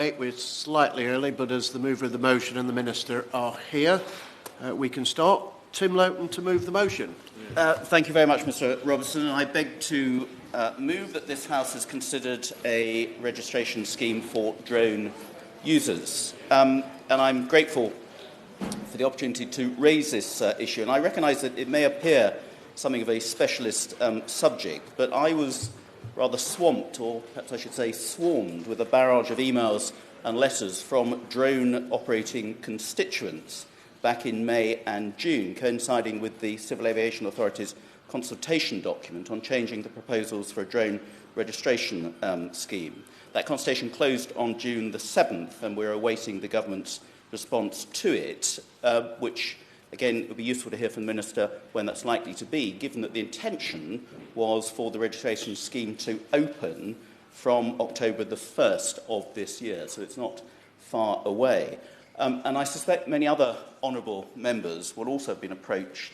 We're slightly early, but as the mover of the motion and the Minister are here, we can start. Tim Loughton to move the motion. Thank you very much, Mr Robertson. I beg to move that this House has considered a registration scheme for drone users. And I'm grateful for the opportunity to raise this issue. And I recognise that it may appear something of a specialist subject, but I was rather swamped, or perhaps I should say swarmed, with a barrage of emails and letters from drone operating constituents back in May and June, coinciding with the Civil Aviation Authority's consultation document on changing the proposals for a drone registration scheme. That consultation closed on June the 7th, and we're awaiting the government's response to it, which, again, it would be useful to hear from the Minister when that's likely to be, given that the intention was for the registration scheme to open from October the 1st of this year, so it's not far away. And I suspect many other honourable members will also have been approached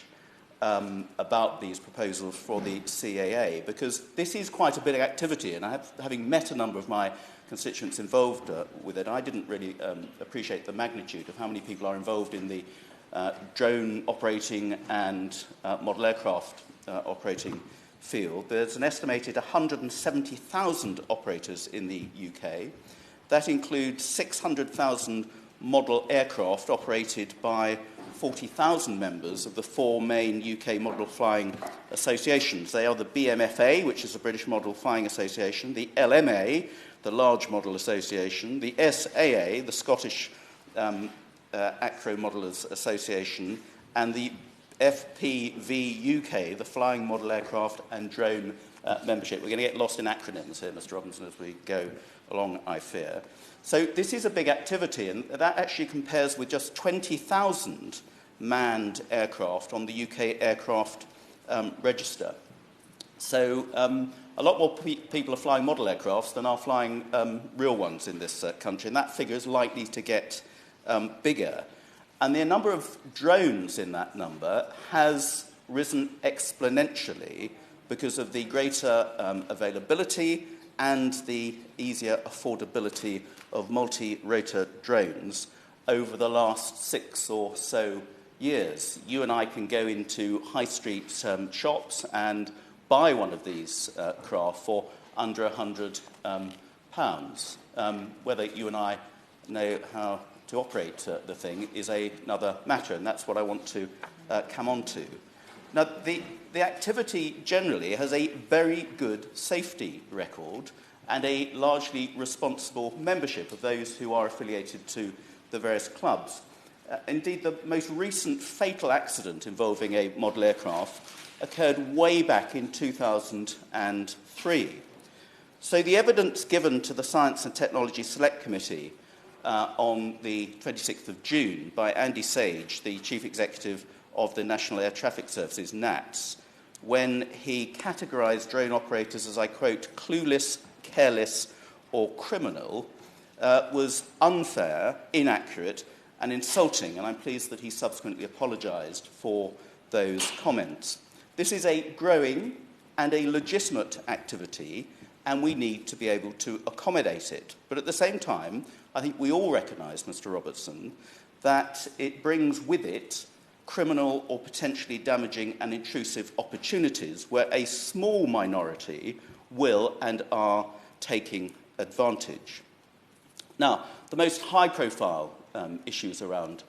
about these proposals for the CAA, because this is quite a big activity, and having met a number of my constituents involved with it, I didn't really appreciate the magnitude of how many people are involved in the drone operating and model aircraft operating field. There's an estimated 170,000 operators in the UK. That includes 600,000 model aircraft operated by 40,000 members of the four main UK model flying associations. They are the BMFA, which is the British Model Flying Association, the LMA, the Large Model Association, the SAA, the Scottish Acro Modelers Association, and the FPV UK, the Flying Model Aircraft and Drone Membership. We're going to get lost in acronyms here, Mr Robinson, as we go along, I fear. So this is a big activity, and that actually compares with just 20,000 manned aircraft on the UK aircraft register. So a lot more people are flying model aircrafts than are flying real ones in this country, and that figure is likely to get bigger. And the number of drones in that number has risen exponentially because of the greater availability and the easier affordability of multi-rotor drones over the last 6 or so years. You and I can go into high street shops and buy one of these craft for under £100. Whether you and I know how to operate the thing is another matter, and that's what I want to come on to. Now, the activity generally has a very good safety record and a largely responsible membership of those who are affiliated to the various clubs. Indeed, the most recent fatal accident involving a model aircraft occurred way back in 2003. So the evidence given to the Science and Technology Select Committee on the 26th of June by Andy Sage, the Chief Executive of the National Air Traffic Services, NATS, when he categorised drone operators as, I quote, clueless, careless or criminal, was unfair, inaccurate and insulting, and I'm pleased that he subsequently apologised for those comments. This is a growing and a legitimate activity, and we need to be able to accommodate it. But at the same time, I think we all recognise, Mr Robertson, that it brings with it criminal or potentially damaging and intrusive opportunities where a small minority will and are taking advantage. Now, the most high-profile issues around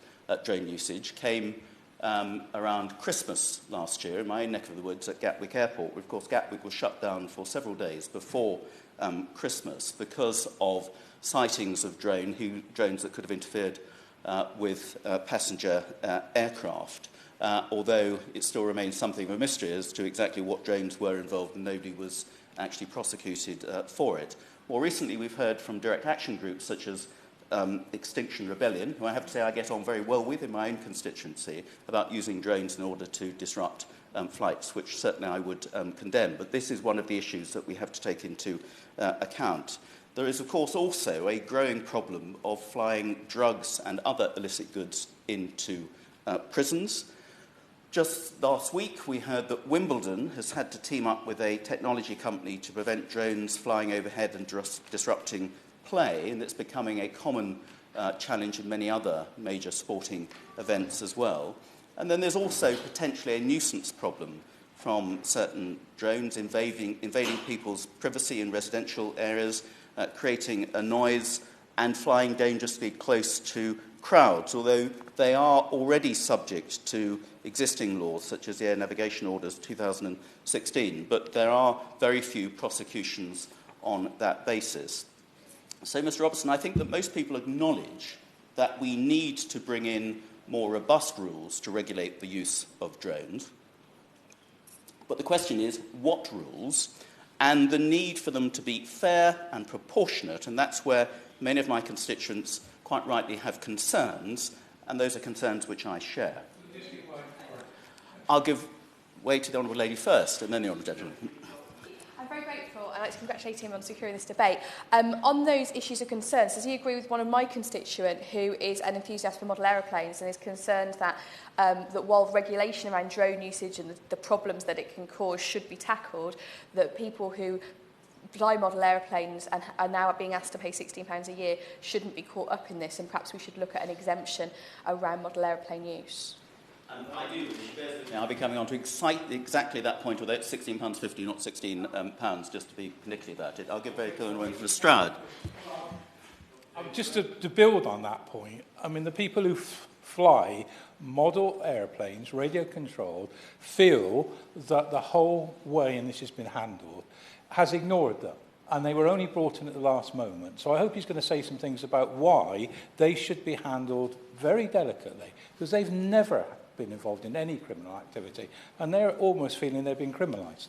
drone usage came around Christmas last year in my own neck of the woods at Gatwick Airport. Of course, Gatwick was shut down for several days before Christmas because of sightings of drones that could have interfered with passenger aircraft, although it still remains something of a mystery as to exactly what drones were involved, and nobody was actually prosecuted for it. More recently, we've heard from direct action groups such as Extinction Rebellion, who I have to say I get on very well with in my own constituency, about using drones in order to disrupt flights, which certainly I would condemn. But this is one of the issues that we have to take into account. There is, of course, also a growing problem of flying drugs and other illicit goods into prisons. Just last week, we heard that Wimbledon has had to team up with a technology company to prevent drones flying overhead and disrupting play, and it's becoming a common challenge in many other major sporting events as well. And then there's also potentially a nuisance problem from certain drones invading people's privacy in residential areas, creating a noise and flying dangerously close to crowds, although they are already subject to existing laws such as the Air Navigation Orders 2016, but there are very few prosecutions on that basis. So, Mr. Robertson, I think that most people acknowledge that we need to bring in more robust rules to regulate the use of drones. But the question is, what rules? And the need for them to be fair and proportionate, and that's where many of my constituents quite rightly have concerns, and those are concerns which I share. I'll give way to the Honourable Lady first, and then the Honourable Gentleman. I'm very grateful. I'd like to congratulate him on securing this debate. On those issues of concerns, does he agree with one of my constituents who is an enthusiast for model aeroplanes and is concerned that, that while regulation around drone usage and the problems that it can cause should be tackled, that people who fly model aeroplanes and are now being asked to pay £16 a year shouldn't be caught up in this, and perhaps we should look at an exemption around model aeroplane use? I do. I'll be coming on to exactly that point, although it's £16.50, not £16, just to be particular about it. I'll give very clear one for Stroud. Just to build on that point, I mean, the people who fly model aeroplanes, radio-controlled, feel that the whole way in this has been handled has ignored them, and they were only brought in at the last moment. So I hope he's going to say some things about why they should be handled very delicately, because they've never been involved in any criminal activity, and they're almost feeling they're being criminalised.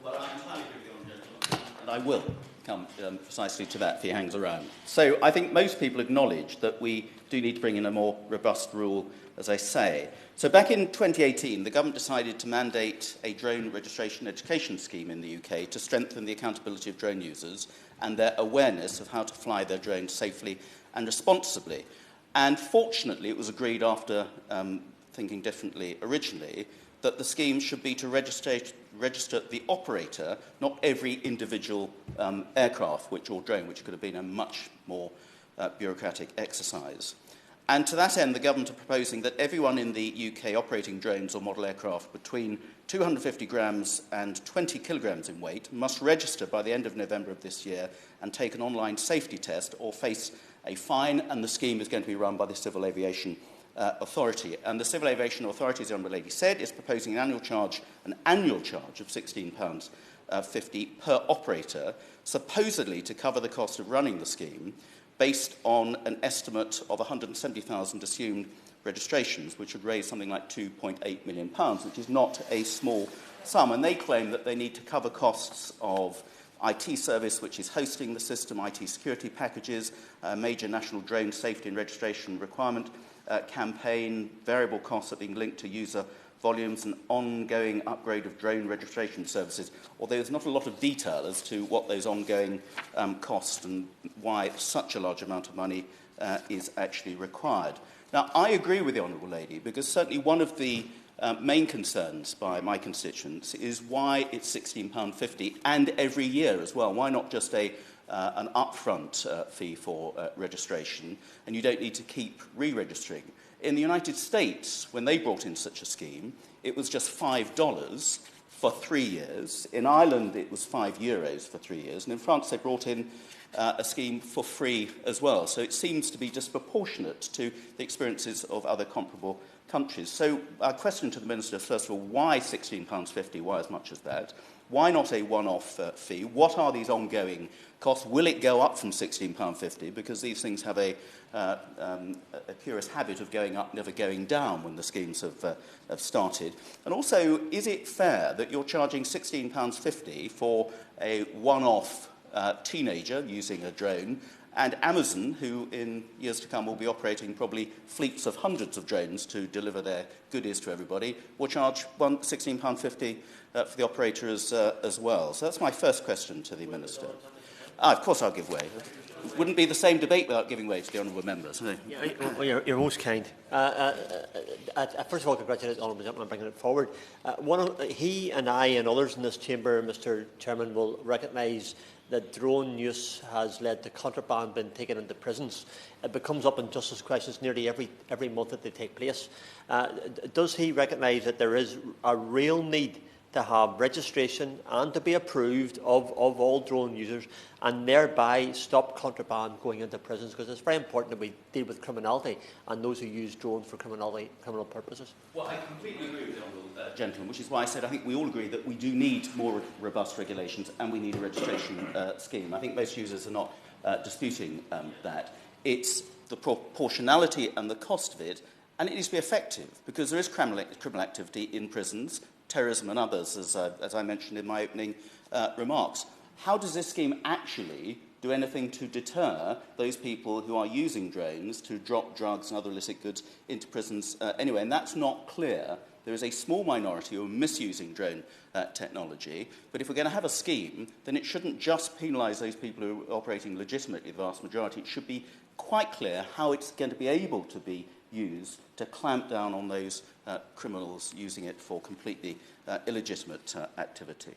Well, I entirely agree with the Honourable Gentleman, and I will come precisely to that if he hangs around. So I think most people acknowledge that we do need to bring in a more robust rule, as I say. So back in 2018, the government decided to mandate a drone registration education scheme in the UK to strengthen the accountability of drone users and their awareness of how to fly their drones safely and responsibly. And fortunately, it was agreed after thinking differently originally, that the scheme should be to register the operator, not every individual aircraft or drone, which could have been a much more bureaucratic exercise. And to that end, the government are proposing that everyone in the UK operating drones or model aircraft between 250 grams and 20 kilograms in weight must register by the end of November of this year and take an online safety test or face a fine, and the scheme is going to be run by the Civil Aviation Authority. And the Civil Aviation Authority, as the Honourable Lady said, is proposing an annual charge of £16.50 per operator, supposedly to cover the cost of running the scheme, based on an estimate of 170,000 assumed registrations, which would raise something like £2.8 million, which is not a small sum. And they claim that they need to cover costs of IT service, which is hosting the system, IT security packages, major national drone safety and registration requirement campaign, variable costs that are being linked to user volumes, and ongoing upgrade of drone registration services, although there's not a lot of detail as to what those ongoing costs and why such a large amount of money is actually required. Now, I agree with the Honourable Lady, because certainly one of the main concerns by my constituents is why it's £16.50 and every year as well. Why not just an upfront fee for registration, and you don't need to keep re-registering? In the United States, when they brought in such a scheme, it was just $5 for 3 years. In Ireland, it was €5 for 3 years. And in France, they brought in a scheme for free as well. So it seems to be disproportionate to the experiences of other comparable countries. So our question to the Minister, first of all, why £16.50? Why as much as that? Why not a one-off fee? What are these ongoing costs? Will it go up from £16.50? Because these things have a curious habit of going up, never going down when the schemes have started. And also, is it fair that you're charging £16.50 for a one-off teenager using a drone, and Amazon, who in years to come will be operating probably fleets of hundreds of drones to deliver their goodies to everybody, will charge £16.50 for the operator as well? So that's my first question to the Minister. Of course I'll give way. It wouldn't be the same debate without giving way to the honourable members. Yeah, well, you're most kind. First of all, congratulate the honourable gentleman on bringing it forward. He and I and others in this chamber, Mr. Chairman, will recognise that drone use has led to contraband being taken into prisons. It becomes up in justice questions nearly every month that they take place. Does he recognise that there is a real need to have registration and to be approved of all drone users, and thereby stop contraband going into prisons? Because it's very important that we deal with criminality and those who use drones for criminal purposes. Well, I completely agree with the Honourable Gentleman, which is why I said I think we all agree that we do need more robust regulations and we need a registration scheme. I think most users are not disputing that. It's the proportionality and the cost of it, and it needs to be effective, because there is criminal activity in prisons, terrorism and others, as I mentioned in my opening remarks. How does this scheme actually do anything to deter those people who are using drones to drop drugs and other illicit goods into prisons anyway? And that's not clear. There is a small minority who are misusing drone technology, but if we're going to have a scheme, then it shouldn't just penalise those people who are operating legitimately, the vast majority. It should be quite clear how it's going to be able to be used to clamp down on those criminals using it for completely illegitimate activity.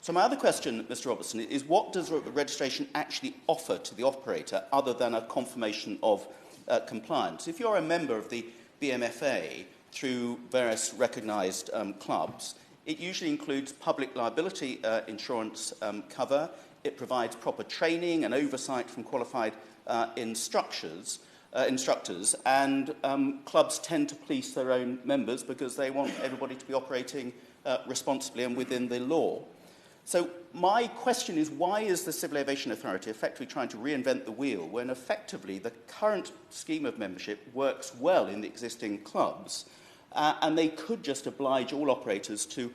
So my other question, Mr. Robertson, is what does registration actually offer to the operator other than a confirmation of compliance? If you're a member of the BMFA through various recognised clubs, it usually includes public liability insurance cover. It provides proper training and oversight from qualified instructors, and clubs tend to police their own members because they want everybody to be operating responsibly and within the law. So my question is, why is the Civil Aviation Authority effectively trying to reinvent the wheel when effectively the current scheme of membership works well in the existing clubs, and they could just oblige all operators to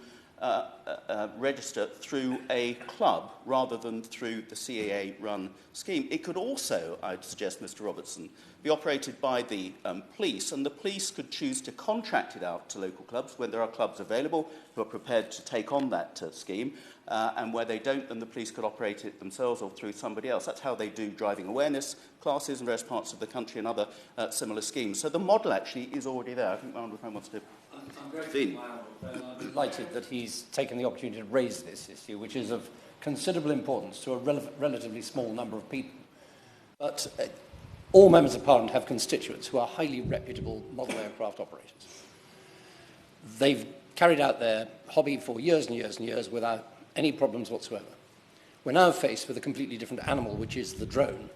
register through a club rather than through the CAA-run scheme? It could also, I'd suggest, Mr. Robertson, be operated by the police, and the police could choose to contract it out to local clubs when there are clubs available who are prepared to take on that scheme, and where they don't, then the police could operate it themselves or through somebody else. That's how they do driving awareness classes in various parts of the country and other similar schemes. So the model actually is already there. I think my honourable friend wants to... I'm delighted that he's taken the opportunity to raise this issue, which is of considerable importance to a relatively small number of people. But all members of Parliament have constituents who are highly reputable model aircraft operators. They've carried out their hobby for years and years and years without any problems whatsoever. We're now faced with a completely different animal, which is the drone,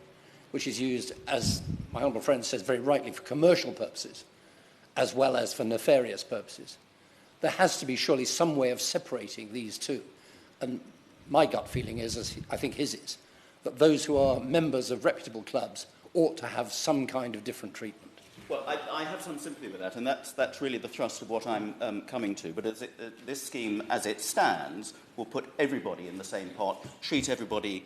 which is used, as my honourable friend says very rightly, for commercial purposes, as well as for nefarious purposes. There has to be surely some way of separating these two. And my gut feeling is, as I think his is, that those who are members of reputable clubs ought to have some kind of different treatment. Well, I have some sympathy with that, and that's really the thrust of what I'm coming to. But this scheme, as it stands, will put everybody in the same pot, treat everybody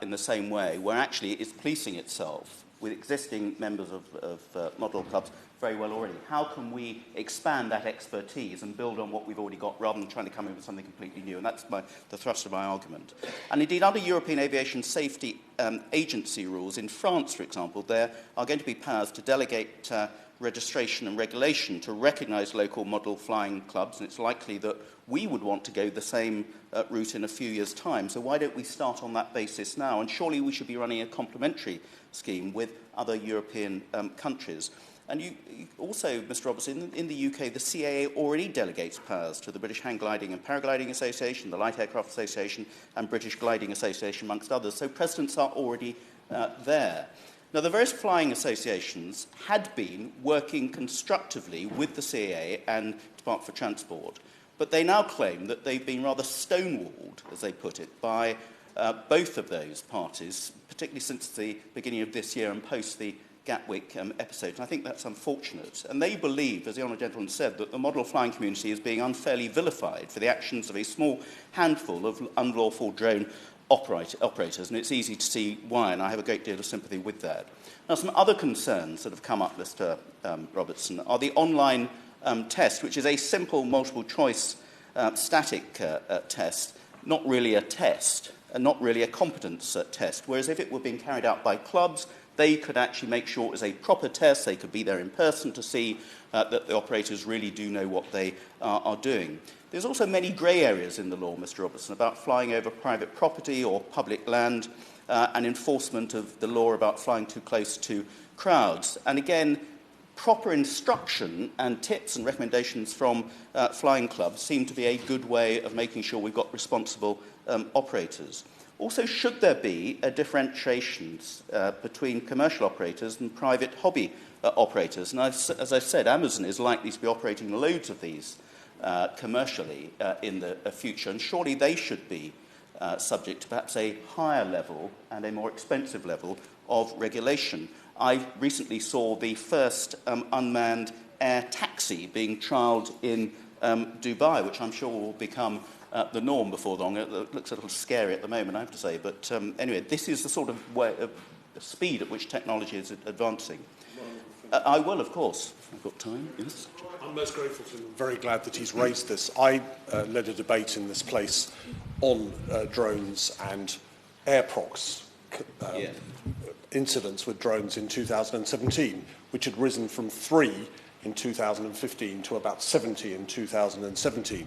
in the same way, where actually it's policing itself with existing members of model clubs very well already. How can we expand that expertise and build on what we've already got rather than trying to come in with something completely new? And that's the thrust of my argument. And indeed, under European Aviation Safety Agency rules, in France, for example, there are going to be powers to delegate registration and regulation to recognise local model flying clubs, and it's likely that we would want to go the same route in a few years' time. So why don't we start on that basis now? And surely we should be running a complementary scheme with other European countries. And you also, Mr. Robertson, in the UK, the CAA already delegates powers to the British Hang Gliding and Paragliding Association, the Light Aircraft Association, and British Gliding Association, amongst others. So precedents are already there. Now, the various flying associations had been working constructively with the CAA and Department for Transport, but they now claim that they've been rather stonewalled, as they put it, by both of those parties, particularly since the beginning of this year and post the Gatwick episode. And I think that's unfortunate. And they believe, as the Honourable Gentleman said, that the model flying community is being unfairly vilified for the actions of a small handful of unlawful drone operators, and it's easy to see why, and I have a great deal of sympathy with that. Now, some other concerns that have come up, Mr. Robertson, are the online test, which is a simple multiple-choice static test, not really a test, and not really a competence test, whereas if it were being carried out by clubs, they could actually make sure it was a proper test. They could be there in person to see that the operators really do know what they are doing. There's also many grey areas in the law, Mr. Robertson, about flying over private property or public land and enforcement of the law about flying too close to crowds. And again, proper instruction and tips and recommendations from flying clubs seem to be a good way of making sure we've got responsible operators. Also, should there be a differentiation between commercial operators and private hobby operators? And as I said, Amazon is likely to be operating loads of these commercially in the future, and surely they should be subject to perhaps a higher level and a more expensive level of regulation. I recently saw the first unmanned air taxi being trialled in Dubai, which I'm sure will become the norm before long. It looks a little scary at the moment, I have to say. But anyway, this is the sort of way, speed at which technology is advancing. I will, of course. I've got time, yes. I'm most grateful to him. I'm very glad that he's raised this. I led a debate in this place on drones and air procs incidents with drones in 2017, which had risen from 3 in 2015 to about 70 in 2017.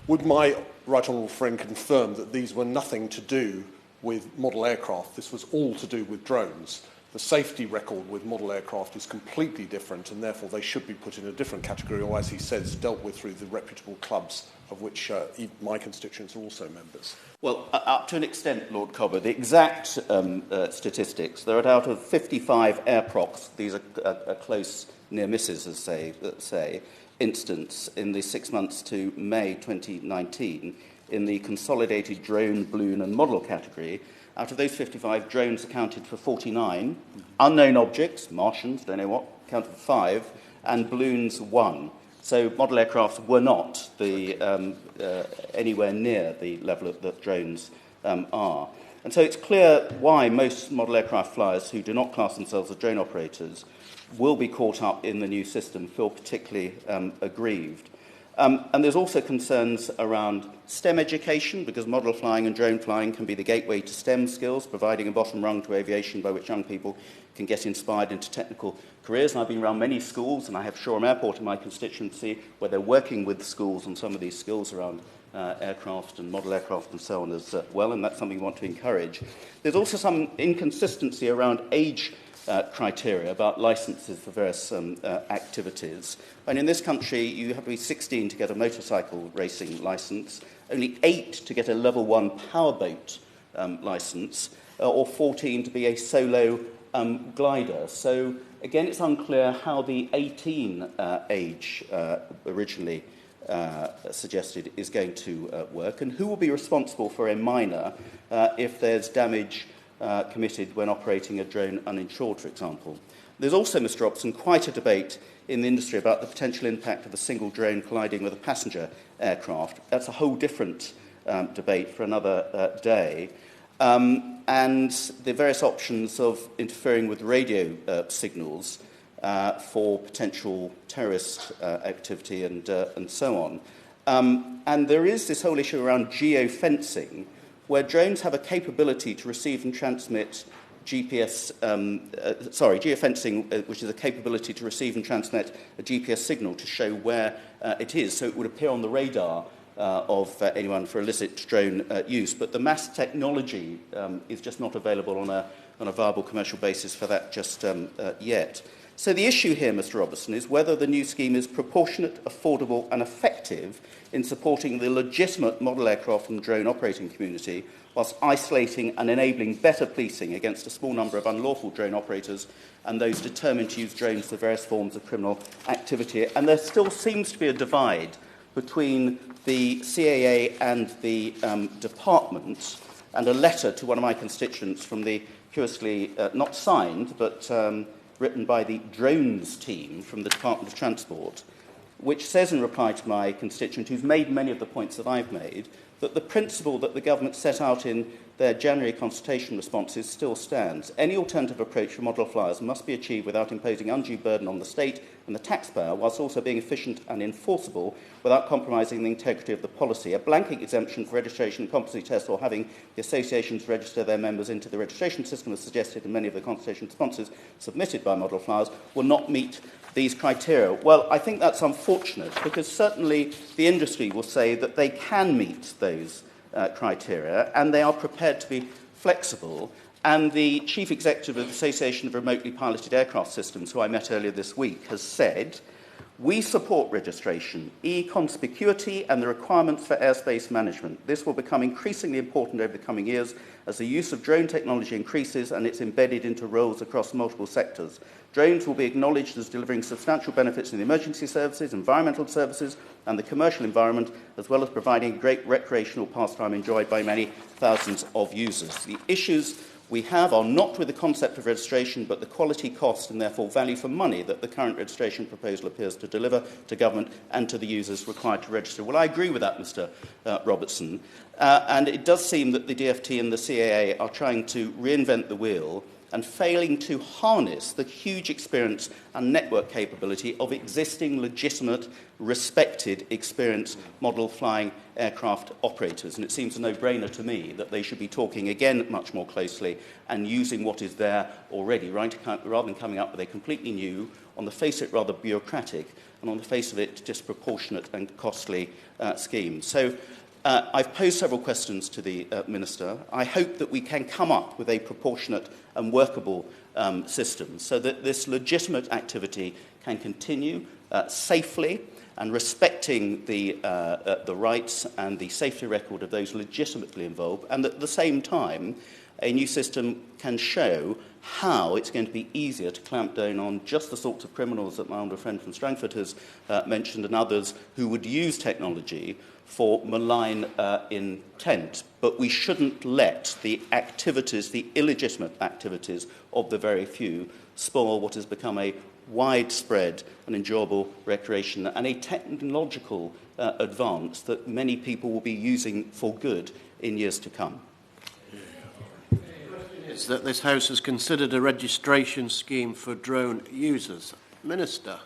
Would my right honourable friend confirm that these were nothing to do with model aircraft? This was all to do with drones. The safety record with model aircraft is completely different, and therefore they should be put in a different category, or, as he says, dealt with through the reputable clubs of which my constituents are also members. Well, up to an extent, Lord Cobber, the exact statistics, there are out of 55 air procs, these are close near misses, as say, instance in the 6 months to May 2019 in the consolidated drone, balloon and model category. Out of those 55, drones accounted for 49, unknown objects, Martians, don't know what, accounted for 5, and balloons 1. So model aircraft were not anywhere near the level that drones are. And so it's clear why most model aircraft flyers who do not class themselves as drone operators will be caught up in the new system, feel particularly aggrieved. And there's also concerns around STEM education, because model flying and drone flying can be the gateway to STEM skills, providing a bottom rung to aviation by which young people can get inspired into technical careers. And I've been around many schools, and I have Shoreham Airport in my constituency, where they're working with schools on some of these skills around aircraft and model aircraft and so on as well, and that's something we want to encourage. There's also some inconsistency around age criteria about licences for various activities. And in this country, you have to be 16 to get a motorcycle racing licence, only 8 to get a level 1 powerboat licence, or 14 to be a solo glider. So, again, it's unclear how the 18 age originally suggested is going to work, and who will be responsible for a minor if there's damage committed when operating a drone uninsured, for example. There's also, Mr. Robson, quite a debate in the industry about the potential impact of a single drone colliding with a passenger aircraft. That's a whole different debate for another day. And the various options of interfering with radio signals for potential terrorist activity and so on. And there is this whole issue around geofencing, where drones have a capability to receive and transmit geofencing, which is a capability to receive and transmit a GPS signal to show where it is, so it would appear on the radar of anyone for illicit drone use. But the mass technology is just not available on a viable commercial basis for that just yet. So the issue here, Mr. Robertson, is whether the new scheme is proportionate, affordable and effective in supporting the legitimate model aircraft and drone operating community, whilst isolating and enabling better policing against a small number of unlawful drone operators and those determined to use drones for various forms of criminal activity. And there still seems to be a divide between the CAA and the department, and a letter to one of my constituents from the curiously not signed, but written by the drones team from the Department of Transport, which says in reply to my constituent, who's made many of the points that I've made, that the principle that the government set out in their January consultation responses still stands. Any alternative approach for model flyers must be achieved without imposing undue burden on the state and the taxpayer, whilst also being efficient and enforceable without compromising the integrity of the policy. A blanket exemption for registration and competency tests, or having the associations register their members into the registration system, as suggested in many of the consultation responses submitted by model flyers, will not meet these criteria. Well, I think that's unfortunate, because certainly the industry will say that they can meet those criteria, and they are prepared to be flexible. And the Chief Executive of the Association of Remotely Piloted Aircraft Systems, who I met earlier this week, has said, "We support registration, conspicuity and the requirements for airspace management. This will become increasingly important over the coming years as the use of drone technology increases and it's embedded into roles across multiple sectors. Drones will be acknowledged as delivering substantial benefits in the emergency services, environmental services and the commercial environment, as well as providing great recreational pastime enjoyed by many thousands of users. The issues we have are not with the concept of registration, but the quality, cost and therefore value for money that the current registration proposal appears to deliver to government and to the users required to register." Well, I agree with that, Mr Robertson. And it does seem that the DFT and the CAA are trying to reinvent the wheel and failing to harness the huge experience and network capability of existing, legitimate, respected, experienced model flying aircraft operators. And it seems a no-brainer to me that they should be talking again much more closely and using what is there already, rather than coming up with a completely new, on the face of it rather bureaucratic, and on the face of it disproportionate and costly scheme. So I've posed several questions to the Minister. I hope that we can come up with a proportionate and workable system so that this legitimate activity can continue safely and respecting the rights and the safety record of those legitimately involved, and at the same time a new system can show how it's going to be easier to clamp down on just the sorts of criminals that my honourable friend from Strangford has mentioned, and others who would use technology for malign intent. But we shouldn't let the activities, the illegitimate activities of the very few, spoil what has become a widespread and enjoyable recreation and a technological advance that many people will be using for good in years to come. Is that this House has considered a registration scheme for drone users. Minister.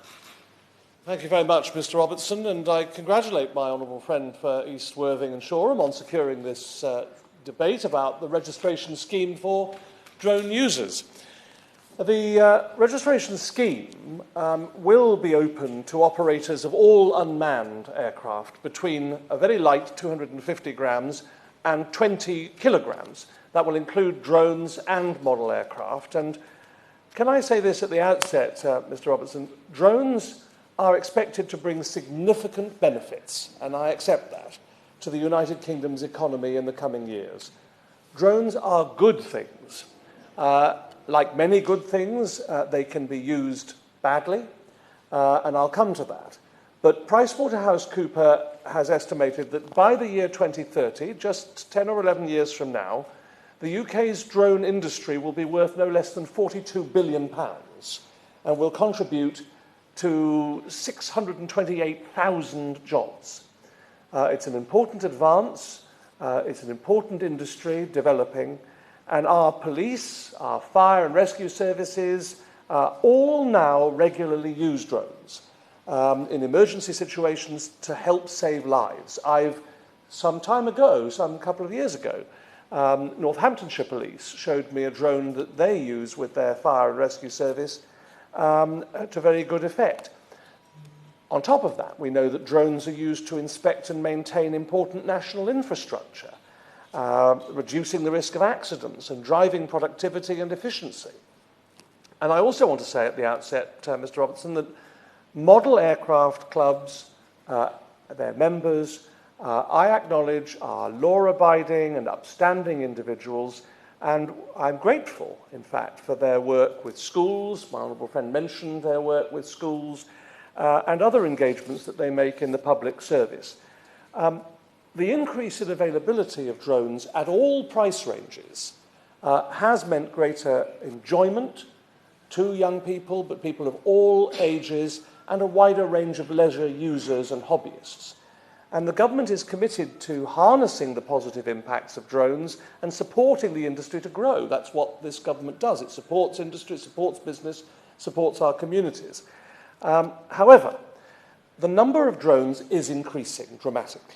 Thank you very much, Mr Robertson, and I congratulate my honourable friend for East Worthing and Shoreham on securing this debate about the registration scheme for drone users. The registration scheme will be open to operators of all unmanned aircraft between a very light 250 grams and 20 kilograms. That will include drones and model aircraft. And can I say this at the outset, Mr Robertson? Drones are expected to bring significant benefits, and I accept that, to the United Kingdom's economy in the coming years. Drones are good things. Like many good things, they can be used badly, and I'll come to that. But PricewaterhouseCoopers has estimated that by the year 2030, just 10 or 11 years from now, the UK's drone industry will be worth no less than £42 billion and will contribute to 628,000 jobs. It's an important advance, it's an important industry developing, and our police, our fire and rescue services all now regularly use drones in emergency situations to help save lives. Some couple of years ago, Northamptonshire Police showed me a drone that they use with their fire and rescue service to very good effect. On top of that, we know that drones are used to inspect and maintain important national infrastructure, reducing the risk of accidents and driving productivity and efficiency. And I also want to say at the outset, Mr Robertson, that model aircraft clubs, their members, I acknowledge are law-abiding and upstanding individuals, and I'm grateful, in fact, for their work with schools. My honourable friend mentioned their work with schools and other engagements that they make in the public service. The increase in availability of drones at all price ranges has meant greater enjoyment to young people, but people of all ages, and a wider range of leisure users and hobbyists. And the government is committed to harnessing the positive impacts of drones and supporting the industry to grow. That's what this government does. It supports industry, supports business, supports our communities. However, the number of drones is increasing dramatically.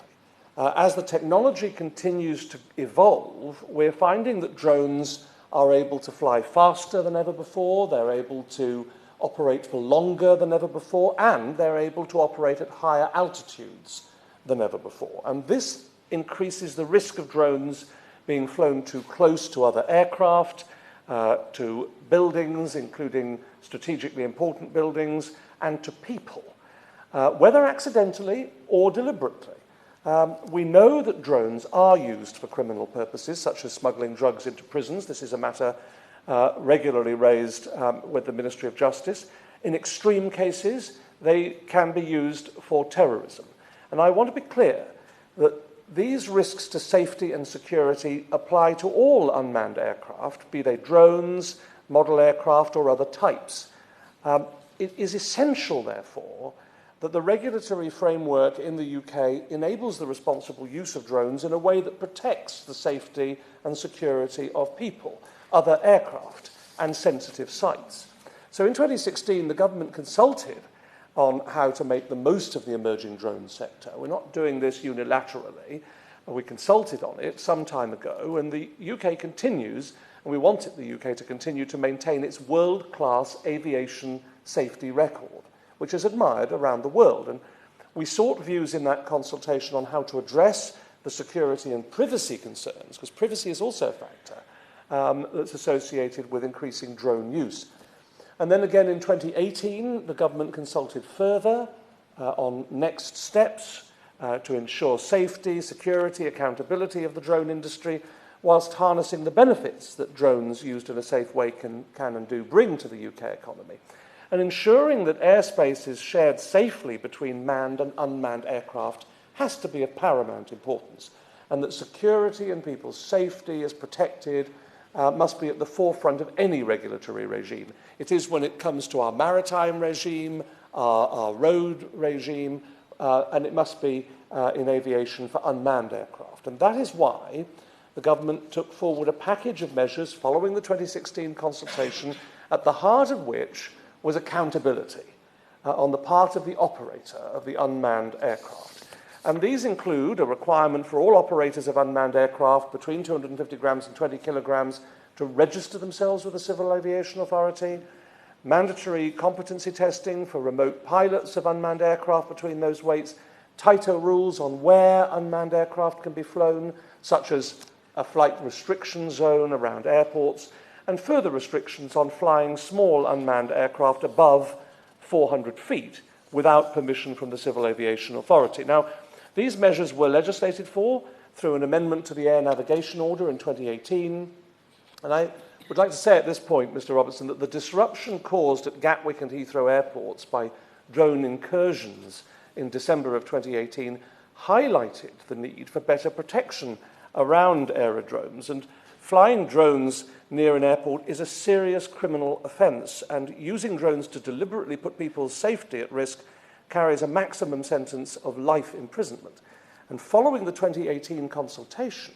As the technology continues to evolve, we're finding that drones are able to fly faster than ever before, they're able to operate for longer than ever before, and they're able to operate at higher altitudes than ever before. And this increases the risk of drones being flown too close to other aircraft, to buildings, including strategically important buildings, and to people, whether accidentally or deliberately. We know that drones are used for criminal purposes, such as smuggling drugs into prisons. This is a matter regularly raised with the Ministry of Justice. In extreme cases, they can be used for terrorism. And I want to be clear that these risks to safety and security apply to all unmanned aircraft, be they drones, model aircraft, or other types. It is essential, therefore, that the regulatory framework in the UK enables the responsible use of drones in a way that protects the safety and security of people, other aircraft, and sensitive sites. So in 2016, the government consulted on how to make the most of the emerging drone sector. We're not doing this unilaterally. We consulted on it some time ago, and the UK continues, and we want the UK to continue to maintain its world-class aviation safety record, which is admired around the world. And we sought views in that consultation on how to address the security and privacy concerns, because privacy is also a factor that's associated with increasing drone use. And then again in 2018, the government consulted further on next steps to ensure safety, security, accountability of the drone industry, whilst harnessing the benefits that drones used in a safe way can and do bring to the UK economy. And ensuring that airspace is shared safely between manned and unmanned aircraft has to be of paramount importance, and that security and people's safety is protected must be at the forefront of any regulatory regime. It is when it comes to our maritime regime, our road regime, and it must be in aviation for unmanned aircraft. And that is why the government took forward a package of measures following the 2016 consultation, at the heart of which was accountability on the part of the operator of the unmanned aircraft. And these include a requirement for all operators of unmanned aircraft between 250 grams and 20 kilograms to register themselves with the Civil Aviation Authority, mandatory competency testing for remote pilots of unmanned aircraft between those weights, tighter rules on where unmanned aircraft can be flown, such as a flight restriction zone around airports, and further restrictions on flying small unmanned aircraft above 400 feet without permission from the Civil Aviation Authority. Now, these measures were legislated for through an amendment to the Air Navigation Order in 2018. And I would like to say at this point, Mr. Robertson, that the disruption caused at Gatwick and Heathrow airports by drone incursions in December of 2018 highlighted the need for better protection around aerodromes. And flying drones near an airport is a serious criminal offence, and using drones to deliberately put people's safety at risk carries a maximum sentence of life imprisonment. And following the 2018 consultation,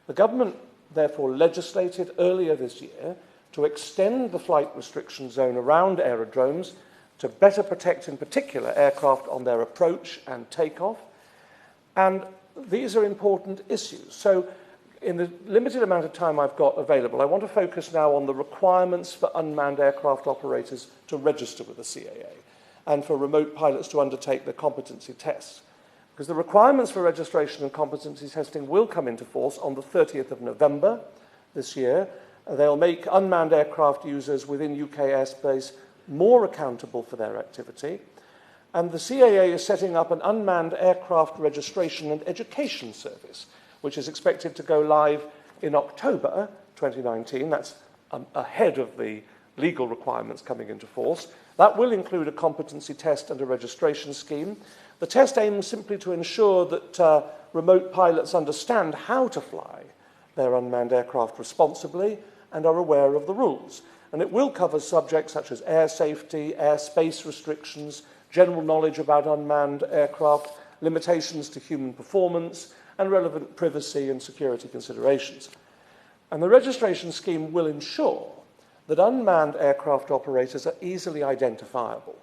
the government therefore legislated earlier this year to extend the flight restriction zone around aerodromes to better protect, in particular, aircraft on their approach and takeoff. And these are important issues. So in the limited amount of time I've got available, I want to focus now on the requirements for unmanned aircraft operators to register with the CAA and for remote pilots to undertake the competency tests. Because the requirements for registration and competency testing will come into force on the 30th of November this year. They'll make unmanned aircraft users within UK airspace more accountable for their activity. And the CAA is setting up an unmanned aircraft registration and education service, which is expected to go live in October 2019. That's ahead of the legal requirements coming into force. That will include a competency test and a registration scheme. The test aims simply to ensure that remote pilots understand how to fly their unmanned aircraft responsibly and are aware of the rules. And it will cover subjects such as air safety, airspace restrictions, general knowledge about unmanned aircraft, limitations to human performance, and relevant privacy and security considerations. And the registration scheme will ensure that unmanned aircraft operators are easily identifiable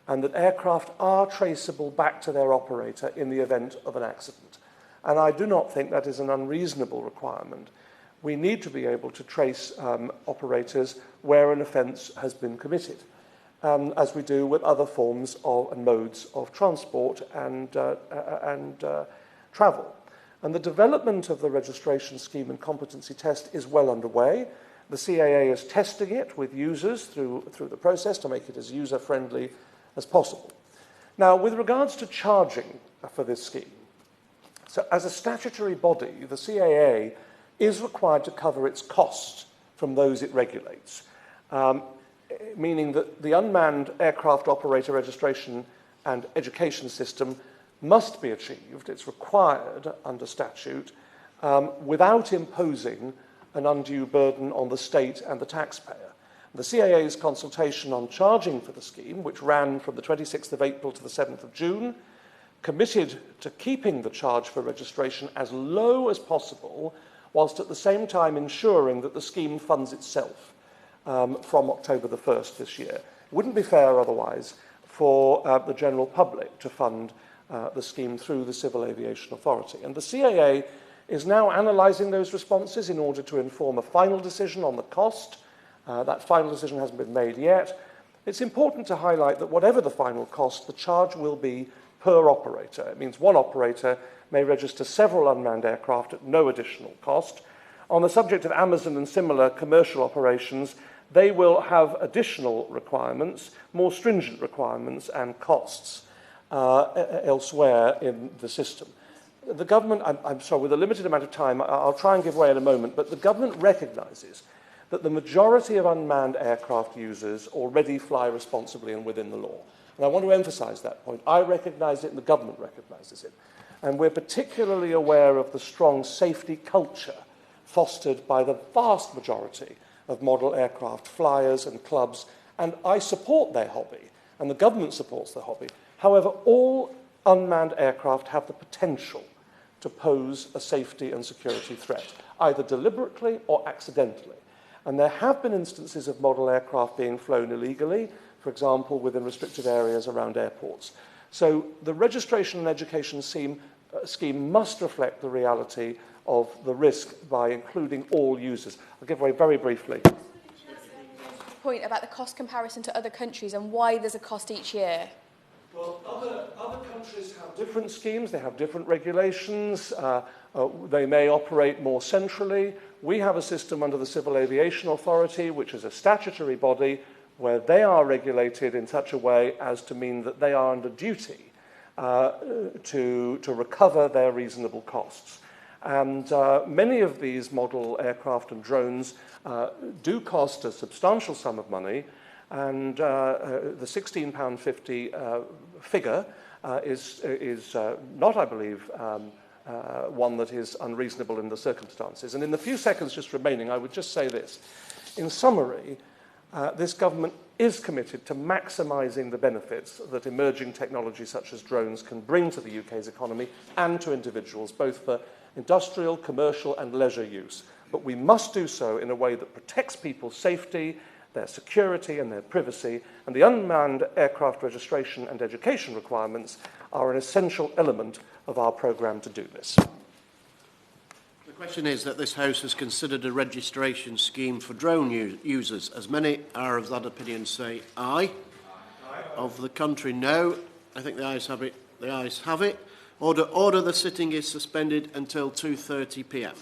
and that aircraft are traceable back to their operator in the event of an accident. And I do not think that is an unreasonable requirement. We need to be able to trace operators where an offence has been committed, as we do with other forms of and modes of transport and travel. And the development of the registration scheme and competency test is well underway. The CAA is testing it with users through the process to make it as user-friendly as possible. Now, with regards to charging for this scheme, so as a statutory body, the CAA is required to cover its costs from those it regulates, meaning that the unmanned aircraft operator registration and education system must be achieved, it's required under statute, without imposing an undue burden on the state and the taxpayer. The CAA's consultation on charging for the scheme, which ran from the 26th of April to the 7th of June, committed to keeping the charge for registration as low as possible, whilst at the same time ensuring that the scheme funds itself from October the 1st this year. It wouldn't be fair otherwise for the general public to fund the scheme through the Civil Aviation Authority. And the CAA is now analysing those responses in order to inform a final decision on the cost. That final decision hasn't been made yet. It's important to highlight that whatever the final cost, the charge will be per operator. It means one operator may register several unmanned aircraft at no additional cost. On the subject of Amazon and similar commercial operations, they will have additional requirements, more stringent requirements and costs elsewhere in the system. The government, I'm sorry, with a limited amount of time, I'll try and give way in a moment, but the government recognises that the majority of unmanned aircraft users already fly responsibly and within the law. And I want to emphasise that point. I recognise it and the government recognises it. And we're particularly aware of the strong safety culture fostered by the vast majority of model aircraft flyers and clubs, and I support their hobby, and the government supports their hobby. However, all unmanned aircraft have the potential to pose a safety and security threat, either deliberately or accidentally. And there have been instances of model aircraft being flown illegally, for example, within restricted areas around airports. So the registration and education scheme must reflect the reality of the risk by including all users. I'll give way very briefly. Point about the cost comparison to other countries and why there's a cost each year. Well, other countries have different schemes, they have different regulations, they may operate more centrally. We have a system under the Civil Aviation Authority, which is a statutory body, where they are regulated in such a way as to mean that they are under duty to recover their reasonable costs. And many of these model aircraft and drones do cost a substantial sum of money, and the £16.50 figure is not, I believe, one that is unreasonable in the circumstances. And in the few seconds just remaining, I would just say this. In summary, this government is committed to maximising the benefits that emerging technology such as drones can bring to the UK's economy and to individuals, both for industrial, commercial and leisure use. But we must do so in a way that protects people's safety, their security and their privacy, and the unmanned aircraft registration and education requirements are an essential element of our programme to do this. The question is that this House has considered a registration scheme for drone users. As many are of that opinion, say aye. Aye. Of the country, no. I think the ayes have it. The ayes have it. Order the sitting is suspended until 2:30 p.m.